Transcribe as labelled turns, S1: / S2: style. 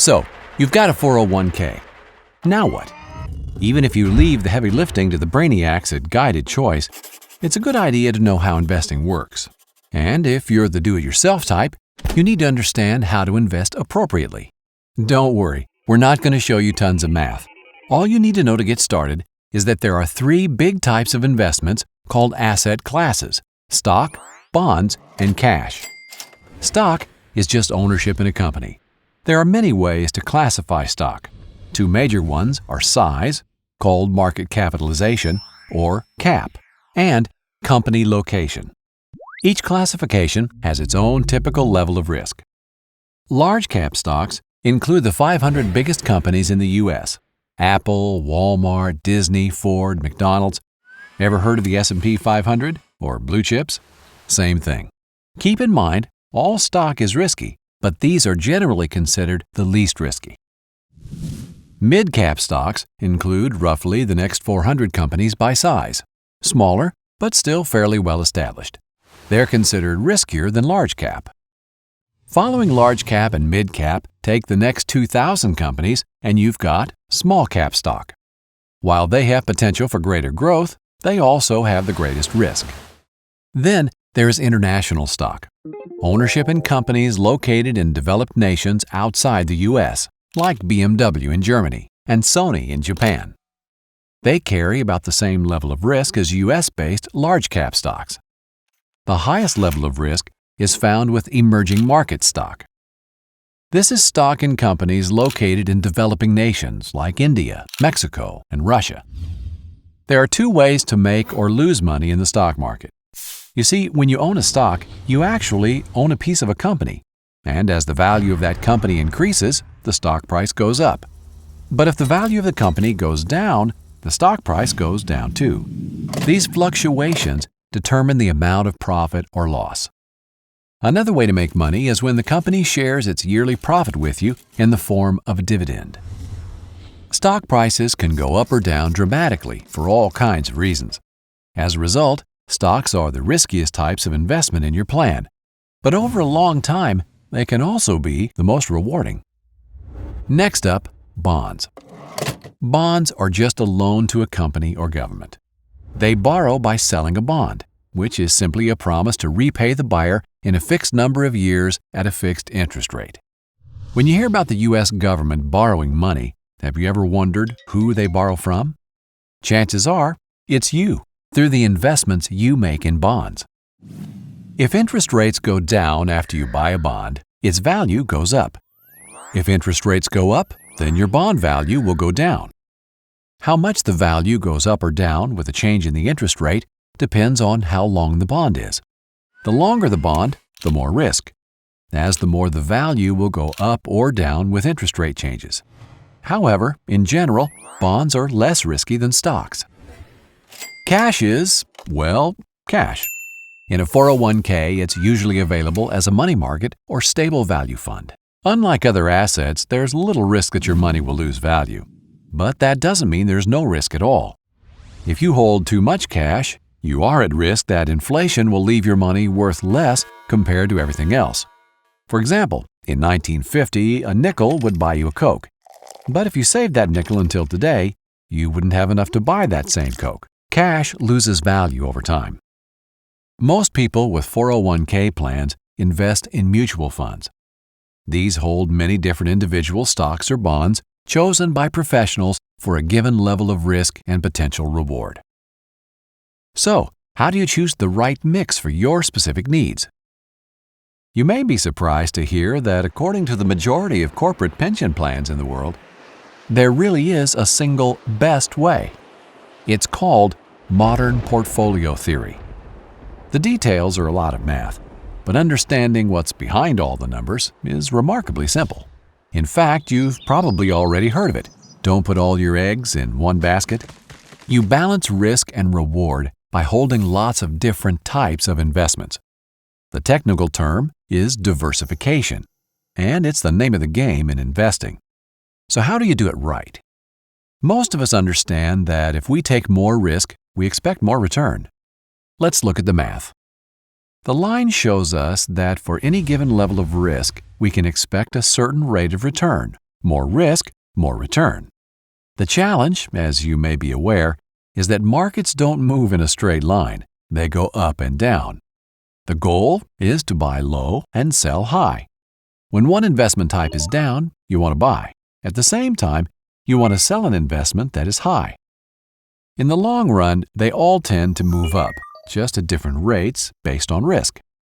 S1: So, you've got a 401k. Now what? Even if you leave the heavy lifting to the brainiacs at Guided Choice, it's a good idea to know how investing works. And if you're the do-it-yourself type, you need to understand how to invest appropriately. Don't worry, we're not going to show you tons of math. All you need to know to get started is that there are three big types of investments called asset classes: stock, bonds, and cash. Stock is just ownership in a company. There are many ways to classify stock. Two major ones are size, called market capitalization, or CAP, and company location. Each classification has its own typical level of risk. Large cap stocks include the 500 biggest companies in the U.S. Apple, Walmart, Disney, Ford, McDonald's. Ever heard of the S&P 500 or blue chips? Same thing. Keep in mind, all stock is risky, but these are generally considered the least risky. Mid-cap stocks include roughly the next 400 companies by size, smaller but still fairly well established. They're considered riskier than large cap. Following large cap and mid cap, take the next 2,000 companies and you've got small cap stock. While they have potential for greater growth, they also have the greatest risk. Then there's international stock, ownership in companies located in developed nations outside the U.S., like BMW in Germany and Sony in Japan. They carry about the same level of risk as U.S.-based large-cap stocks. The highest level of risk is found with emerging market stock. This is stock in companies located in developing nations like India, Mexico, and Russia. There are two ways to make or lose money in the stock market. You see, when you own a stock, you actually own a piece of a company, and as the value of that company increases, the stock price goes up. But if the value of the company goes down, the stock price goes down too. These fluctuations determine the amount of profit or loss. Another way to make money is when the company shares its yearly profit with you in the form of a dividend. Stock prices can go up or down dramatically for all kinds of reasons. As a result, stocks are the riskiest types of investment in your plan, but over a long time, they can also be the most rewarding. Next up, bonds. Bonds are just a loan to a company or government. They borrow by selling a bond, which is simply a promise to repay the buyer in a fixed number of years at a fixed interest rate. When you hear about the U.S. government borrowing money, have you ever wondered who they borrow from? Chances are, it's you, through the investments you make in bonds. If interest rates go down after you buy a bond, its value goes up. If interest rates go up, then your bond value will go down. How much the value goes up or down with a change in the interest rate depends on how long the bond is. The longer the bond, the more risk, as the more the value will go up or down with interest rate changes. However, in general, bonds are less risky than stocks. Cash is, well, cash. In a 401k, it's usually available as a money market or stable value fund. Unlike other assets, there's little risk that your money will lose value. But that doesn't mean there's no risk at all. If you hold too much cash, you are at risk that inflation will leave your money worth less compared to everything else. For example, in 1950, a nickel would buy you a Coke. But if you saved that nickel until today, you wouldn't have enough to buy that same Coke. Cash loses value over time. Most people with 401k plans invest in mutual funds. These hold many different individual stocks or bonds chosen by professionals for a given level of risk and potential reward. So, how do you choose the right mix for your specific needs? You may be surprised to hear that according to the majority of corporate pension plans in the world, there really is a single best way. It's called modern portfolio theory. The details are a lot of math, but understanding what's behind all the numbers is remarkably simple. In fact, you've probably already heard of it. Don't put all your eggs in one basket. You balance risk and reward by holding lots of different types of investments. The technical term is diversification, and it's the name of the game in investing. So how do you do it right? Most of us understand that if we take more risk, we expect more return. Let's look at the math. The line shows us that for any given level of risk, we can expect a certain rate of return, More risk, more return. The challenge, as you may be aware, is that markets don't move in a straight line. They go up and down. The goal is to buy low and sell high. When one investment type is down, you want to buy. At the same time, you want to sell an investment that is high. In the long run, they all tend to move up, just at different rates based on risk.